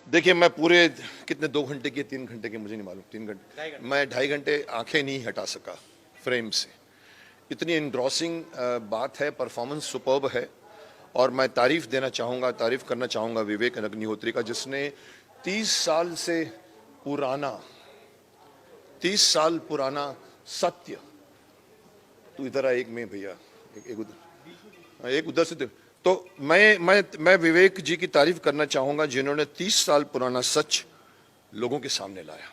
देखिए, मैं पूरे कितने 2 घंटे की 3 घंटे की मुझे नहीं मालूम, 3 घंटे, मैं 2.5 घंटे आंखें नहीं हटा सका फ्रेम से। इतनी एनग्रॉसिंग बात है, परफॉर्मेंस सुपर्ब है। और मैं तारीफ करना चाहूँगा विवेक अग्निहोत्री का, जिसने 30 साल से पुराना 30 साल पुराना सत्य, तू इधर आ, एक में भैया, एक उधर, एक उधर से तो मैं विवेक जी की तारीफ करना चाहूंगा, जिन्होंने 30 साल पुराना सच लोगों के सामने लाया।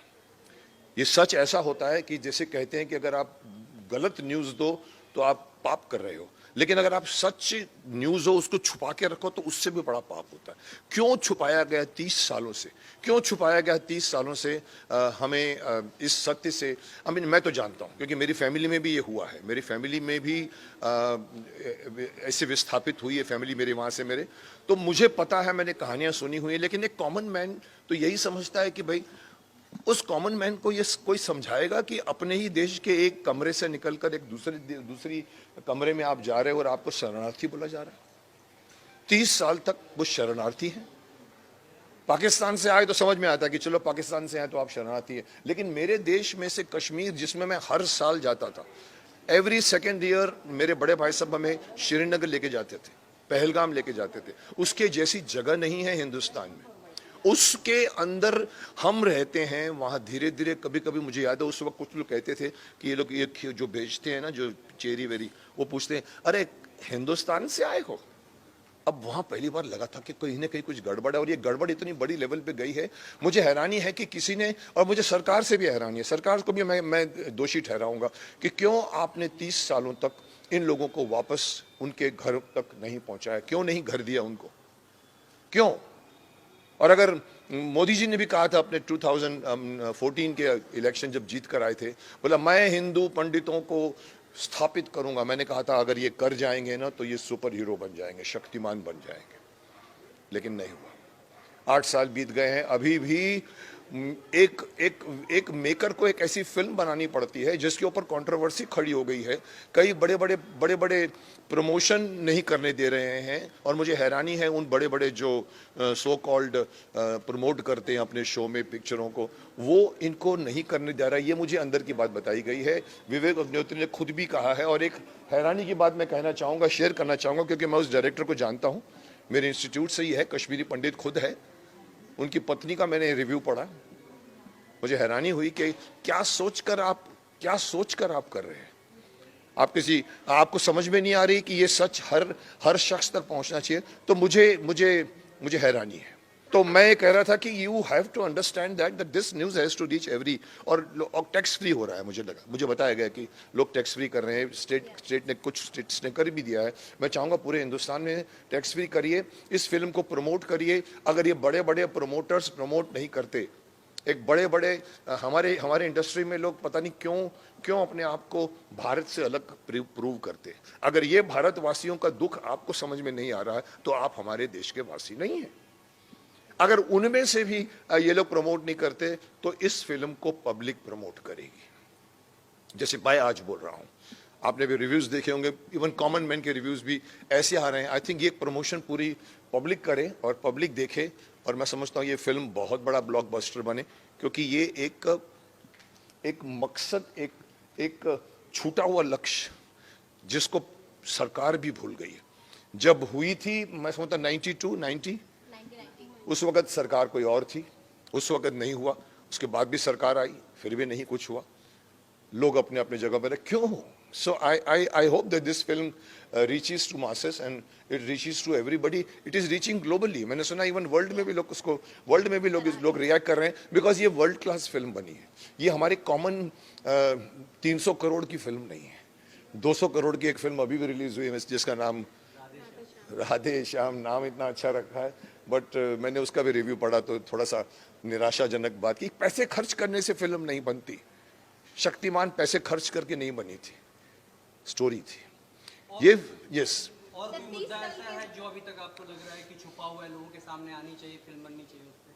ये सच ऐसा होता है कि जैसे कहते हैं कि अगर आप गलत न्यूज दो तो आप पाप कर रहे हो, लेकिन अगर आप सच न्यूज हो उसको छुपा के रखो तो उससे भी बड़ा पाप होता है। क्यों छुपाया गया 30 सालों से, क्यों छुपाया गया 30 सालों से हमें इस सत्य से? मैं तो जानता हूं क्योंकि मेरी फैमिली में भी ये हुआ है, मेरी फैमिली में भी ऐसे विस्थापित हुई है फैमिली मेरे वहां से मेरे, तो मुझे पता है, मैंने कहानियां सुनी हुई है। लेकिन एक कॉमन मैन तो यही समझता है कि भाई उस कॉमन मैन को ये कोई समझाएगा कि अपने ही देश के एक कमरे से निकलकर एक दूसरी कमरे में आप जा रहे हो और आपको शरणार्थी बोला जा रहा है। 30 साल तक वो शरणार्थी हैं। पाकिस्तान से आए तो समझ में आता है कि चलो पाकिस्तान से आए तो आप शरणार्थी हैं, लेकिन मेरे देश में से कश्मीर, जिसमें मैं हर साल जाता था, एवरी सेकेंड ईयर मेरे बड़े भाई साहब हमें श्रीनगर लेके जाते थे, पहलगाम लेके जाते थे। उसके जैसी जगह नहीं है हिंदुस्तान में, उसके अंदर हम रहते हैं। वहां धीरे धीरे, कभी कभी मुझे याद है उस वक्त कुछ लोग कहते थे कि ये लोग ये जो बेचते हैं ना, जो चेरी वेरी, वो पूछते हैं अरे हिंदुस्तान से आए हो? अब वहां पहली बार लगा था कि कहीं ना कहीं कुछ गड़बड़ है, और ये गड़बड़ इतनी बड़ी लेवल पे गई है। मुझे हैरानी है कि किसी ने, और मुझे सरकार से भी हैरानी है, सरकार को भी मैं दोषी ठहराऊंगा कि क्यों आपने 30 सालों तक इन लोगों को वापस उनके घर तक नहीं पहुंचाया, क्यों नहीं घर दिया उनको, क्यों? और अगर मोदी जी ने भी कहा था अपने 2014 के इलेक्शन जब जीत कर आए थे, बोला मैं हिंदू पंडितों को स्थापित करूंगा। मैंने कहा था अगर ये कर जाएंगे ना तो ये सुपर हीरो बन जाएंगे, शक्तिमान बन जाएंगे, लेकिन नहीं हुआ। 8 साल बीत गए हैं, अभी भी एक एक एक मेकर को एक ऐसी फिल्म बनानी पड़ती है जिसके ऊपर कंट्रोवर्सी खड़ी हो गई है। कई बड़े बड़े प्रमोशन नहीं करने दे रहे हैं, और मुझे हैरानी है उन बड़े बड़े जो सो कॉल्ड प्रमोट करते हैं अपने शो में पिक्चरों को, वो इनको नहीं करने दे रहा है। ये मुझे अंदर की बात बताई गई है, विवेक अग्निहोत्री ने खुद भी कहा है। और एक हैरानी की बात मैं कहना चाहूँगा, शेयर करना चाहूँगा, क्योंकि मैं उस डायरेक्टर को जानता हूँ, मेरे इंस्टीट्यूट से ही है, कश्मीरी पंडित खुद है। उनकी पत्नी का मैंने रिव्यू पढ़ा, मुझे हैरानी हुई कि क्या सोचकर आप कर रहे हैं। आपको समझ में नहीं आ रही कि ये सच हर शख्स तक पहुंचना चाहिए। तो मुझे हैरानी है। तो मैं कह रहा था कि you have to understand that this news has to reach every. और टैक्स फ्री हो रहा है, मुझे बताया गया कि लोग टैक्स फ्री कर रहे हैं। स्टेट ने, कुछ स्टेट्स ने कर भी दिया है। मैं चाहूंगा पूरे हिंदुस्तान में टैक्स फ्री करिए, इस फिल्म को प्रमोट करिए। अगर ये बड़े बड़े प्रमोटर्स प्रमोट नहीं करते, एक बड़े बड़े हमारे इंडस्ट्री में लोग पता नहीं क्यों अपने आप को भारत से अलग प्रूव करते। अगर ये भारतवासियों का दुख आपको समझ में नहीं आ रहा है तो आप हमारे देश के वासी नहीं हैं। अगर उनमें से भी ये लोग प्रमोट नहीं करते तो इस फिल्म को पब्लिक प्रमोट करेगी। जैसे मैं आज बोल रहा हूं, आपने भी रिव्यूज देखे होंगे, इवन कॉमन मैन के रिव्यूज भी ऐसे आ रहे हैं। आई थिंक ये प्रमोशन पूरी पब्लिक करे और पब्लिक देखे, और मैं समझता हूँ ये फिल्म बहुत बड़ा ब्लॉकबस्टर बने, क्योंकि ये एक मकसद, एक छूटा हुआ लक्ष्य जिसको सरकार भी भूल गई है। जब हुई थी, मैं समझता 90 उस वक्त सरकार कोई और थी, उस वक्त नहीं हुआ। उसके बाद भी सरकार आई, फिर भी नहीं कुछ हुआ। लोग अपने अपने जगह पर क्यों? So I hope that this film reaches to masses and it reaches to everybody. It is reaching globally. मैंने सुना इवन वर्ल्ड में भी लोग रिएक्ट कर रहे हैं, बिकॉज ये वर्ल्ड क्लास फिल्म बनी है। ये हमारे कॉमन 300 करोड़ की फिल्म नहीं है। 200 करोड़ की एक फिल्म अभी भी रिलीज हुई है जिसका नाम राधे श्याम, नाम इतना अच्छा रखा है, बट मैंने उसका भी रिव्यू पढ़ा तो थोड़ा सा निराशाजनक बात की। पैसे खर्च करने से फिल्म नहीं बनती। शक्तिमान पैसे खर्च करके नहीं बनी थी, स्टोरी थी ये। यस, और कोई मुद्दा ऐसा है जो अभी तक आपको लग रहा है कि छुपा हुआ है, लोगों के सामने आनी चाहिए, फिल्म बननी चाहिए उस पे?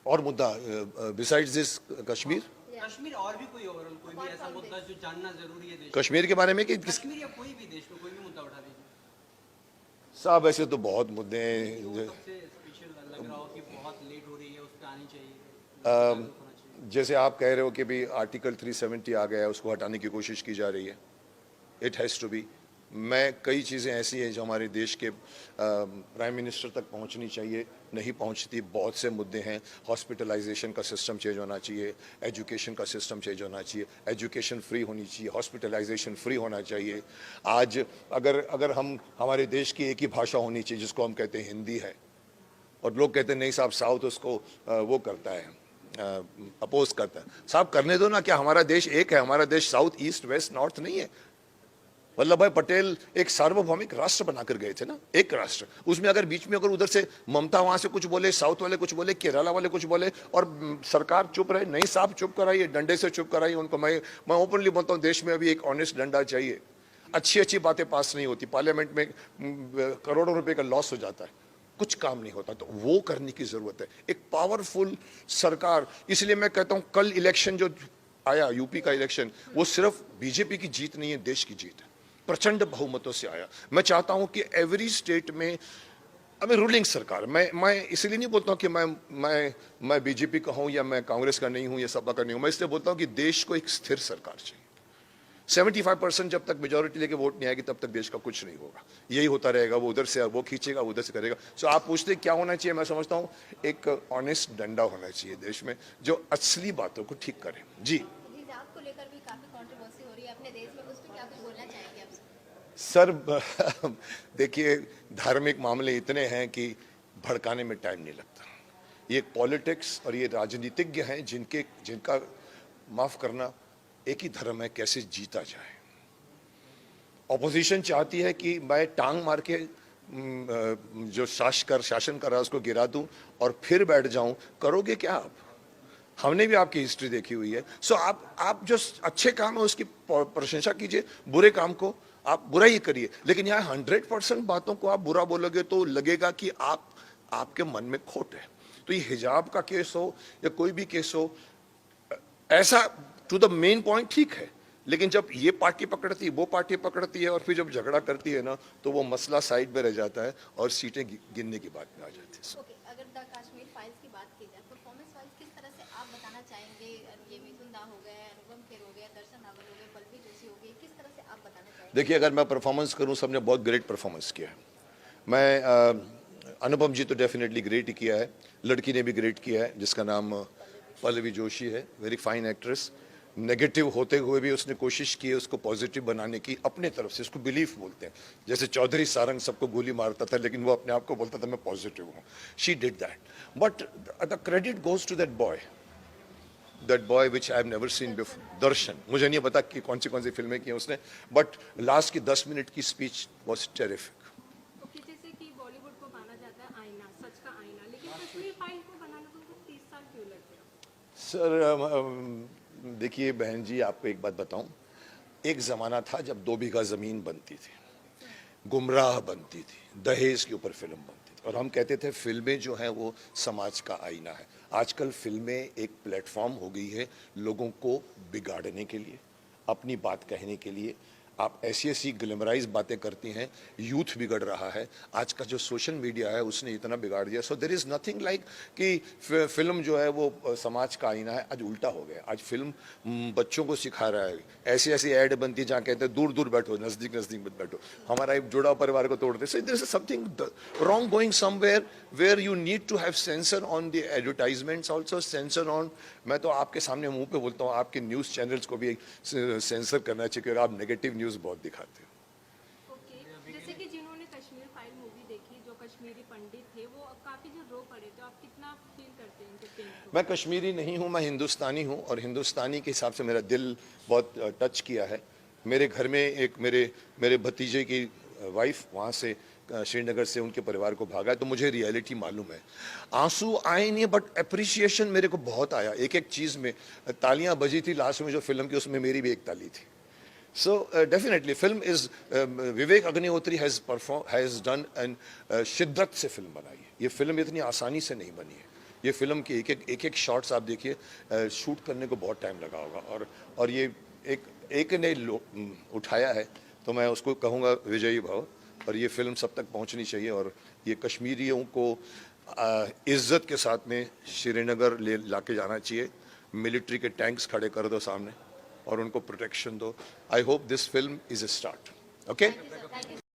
और मुद्दा बिसाइड्स दिस कश्मीर और भी कोई भी ऐसा मुद्दा जो जानना जरूरी है देश कश्मीर के बारे में कि कश्मीर या कोई भी देश में कोई भी मुद्दा उठा दीजिए साहब। ऐसे तो बहुत मुद्दे हैं। सबसे स्पेशल लग रहा हो कि बहुत लेट क्रिएट हो रही है उस पर आनी चाहिए, अम, जागरूक होना चाहिए? जैसे आप कह रहे हो कि भी आर्टिकल 370 आ गया है, उसको हटाने की कोशिश की जा रही है, इट हैज़ टू बी। मैं कई चीज़ें ऐसी हैं जो हमारे देश के प्राइम मिनिस्टर तक पहुंचनी चाहिए, नहीं पहुंचती। बहुत से मुद्दे हैं, हॉस्पिटलाइजेशन का सिस्टम चेंज होना चाहिए, एजुकेशन का सिस्टम चेंज होना चाहिए, एजुकेशन फ्री होनी चाहिए, हॉस्पिटलाइजेशन फ्री होना चाहिए। आज अगर अगर हम हमारे देश की एक ही भाषा होनी चाहिए जिसको हम कहते हैं हिंदी है, और लोग कहते हैं नहीं साहब साउथ उसको वो करता है, अपोज करता है। साहब करने दो ना, क्या हमारा देश एक है? हमारा देश साउथ ईस्ट वेस्ट नॉर्थ नहीं है। वल्लभ भाई पटेल एक सार्वभौमिक राष्ट्र बनाकर गए थे ना, एक राष्ट्र। उसमें अगर बीच में अगर उधर से ममता वहां से कुछ बोले, साउथ वाले कुछ बोले, केरला वाले कुछ बोले और सरकार चुप रहे, नहीं साहब चुप कराइए, डंडे से चुप कराइए उनको। मैं ओपनली बोलता हूँ, देश में अभी एक ऑनेस्ट डंडा चाहिए। अच्छी अच्छी बातें पास नहीं होती, पार्लियामेंट में करोड़ों रुपए का लॉस हो जाता है, कुछ काम नहीं होता, तो वो करने की जरूरत है, एक पावरफुल सरकार। इसलिए मैं कहता हूं कल इलेक्शन जो आया, यूपी का इलेक्शन, वो सिर्फ बीजेपी की जीत नहीं है, देश की जीत है। प्रचंड बहुमतों से आया। मैं चाहता हूं कि एवरी स्टेट में अभी रूलिंग सरकार, मैं इसलिए नहीं बोलता हूं कि मैं बीजेपी का हूं या मैं कांग्रेस का नहीं हूं या सपा का नहीं हूं। मैं इसलिए बोलता हूं कि देश को एक स्थिर सरकार चाहिए। 75% जब तक मेजोरिटी लेके वोट नहीं आएगी तब तक देश का कुछ नहीं होगा। यही होता रहेगा, वो उधर से वो खींचेगा, उधर से करेगा। सो आप पूछते क्या होना चाहिए? मैं समझता हूँ एक ऑनेस्ट डंडा होना चाहिए देश में, जो असली बातों को ठीक करे। जी हिजाब को लेकर भी काफी कंट्रोवर्सी हो रही है अपने देश में, उस पर क्या कुछ बोलना चाहेंगे आप? सर, देखिए धार्मिक मामले इतने हैं कि भड़काने में टाइम नहीं लगता। ये पॉलिटिक्स और ये राजनीतिज्ञ हैं जिनका माफ करना एक ही धर्म है, कैसे जीता जाए। ऑपोजिशन चाहती है कि मैं टांग मार के जो शासन कर रहा है उसको गिरा दूं और फिर बैठ जाऊं। करोगे क्या आप? हमने भी आपकी हिस्ट्री देखी हुई है। सो आप जो अच्छे काम है उसकी प्रशंसा कीजिए, बुरे काम को आप बुरा ही करिए। लेकिन यहाँ 100% बातों को आप बुरा बोलोगे तो लगेगा कि आपके मन में खोट है। तो ये हिजाब का केस हो या कोई भी केस हो, ऐसा टू द मेन पॉइंट ठीक है, लेकिन जब ये पार्टी पकड़ती है, वो पार्टी पकड़ती है और फिर जब झगड़ा करती है ना, तो वो मसला साइड में रह जाता है और सीटें गिनने की बात में आ जाती है। ओके, अगर द कश्मीर फाइल्स की बात की जाए, परफॉर्मेंस वाइज किस तरह से आप बताना चाहेंगे? ये मिथुन दा हो गए, अनुपम खेर हो गया, दर्शन रावल हो गए, पल्लवी जोशी हो गई, किस तरह से आप बताना चाहेंगे? देखिए, अगर मैं परफॉर्मेंस करूं, सबने बहुत ग्रेट परफॉर्मेंस किया है। मैं अनुपम जी तो डेफिनेटली ग्रेट ही किया है, लड़की ने भी ग्रेट किया है जिसका नाम पल्लवी जोशी है, वेरी फाइन एक्ट्रेस। नेगेटिव होते हुए भी उसने कोशिश की है उसको पॉजिटिव बनाने की अपने तरफ से, उसको बिलीफ बोलते हैं। जैसे चौधरी सारंग सबको गोली मारता था लेकिन वो अपने आप को बोलता था मैं पॉजिटिव हूँ। She did that, but the credit goes to that boy which I have never seen before, Darshan. मुझे नहीं पता कि कौन सी फिल्में की हैं उसने, बट लास्ट की 10 मिनट की स्पीच वॉज टेरिफिक। ओके, जैसे कि बॉलीवुड को माना जाता है आईना, सच का आईना, लेकिन कश्मीर फाइल को बनाने को 30 साल क्यों लग गया? सर देखिए बहन जी, आपको एक बात बताऊं, एक ज़माना था जब 2 बीघा ज़मीन बनती थी, गुमराह बनती थी, दहेज के ऊपर फिल्म बनती थी और हम कहते थे फिल्में जो हैं वो समाज का आईना है। आजकल फिल्में एक प्लेटफॉर्म हो गई है लोगों को बिगाड़ने के लिए, अपनी बात कहने के लिए। आप ऐसी ऐसी ग्लैमराइज बातें करती हैं, यूथ बिगड़ रहा है। आज का जो सोशल मीडिया है उसने इतना बिगाड़ दिया। So there is nothing like कि फिल्म जो है वो समाज का आईना है। आज उल्टा हो गया, आज फिल्म बच्चों को सिखा रहा है। ऐसी ऐसी ऐड बनती है जहाँ कहते हैं दूर दूर बैठो, नज़दीक नज़दीक मत बैठो, हमारा एक जुड़ा परिवार को तोड़ते। So there is something wrong going somewhere where you need to have censor on the advertisements, also censor on. मैं तो आपके सामने मुंह पे बोलता हूँ, आपके न्यूज़ चैनल्स को भी सेंसर करना चाहिए क्योंकि आप नेगेटिव न्यूज़ बहुत दिखाते हो। ओके, जैसे कि जिन्होंने कश्मीर फाइल मूवी देखी, जो कश्मीरी पंडित थे, वो काफी जो रो पड़े, तो आप कितना फील करते हैं इनके पेन को? मैं कश्मीरी नहीं हूँ, मैं हिंदुस्तानी हूँ और हिंदुस्तानी के हिसाब से मेरा दिल बहुत टच किया है। मेरे घर में एक मेरे भतीजे की वाइफ वहाँ से श्रीनगर से उनके परिवार को भागा है, तो मुझे रियलिटी मालूम है। आंसू आए नहीं बट अप्रिसिएशन मेरे को बहुत आया। एक एक चीज़ में तालियां बजी थी लास्ट में जो फिल्म की, उसमें मेरी भी एक ताली थी। So definitely film is Vivek Agnihotri has done and शिद्दत से फिल्म बनाई है। ये फिल्म इतनी आसानी से नहीं बनी है। ये फिल्म के एक एक शॉट्स आप देखिए, शूट करने को बहुत टाइम लगा होगा और ये एक ने उठाया है, तो मैं उसको कहूँगा विजयी भव। और ये फिल्म सब तक पहुँचनी चाहिए और ये कश्मीरियों को इज्जत के साथ में श्रीनगर ले लाके जाना चाहिए, मिलिट्री के टैंक्स खड़े कर दो सामने और उनको प्रोटेक्शन दो। I hope this film is a start. Okay. Thank you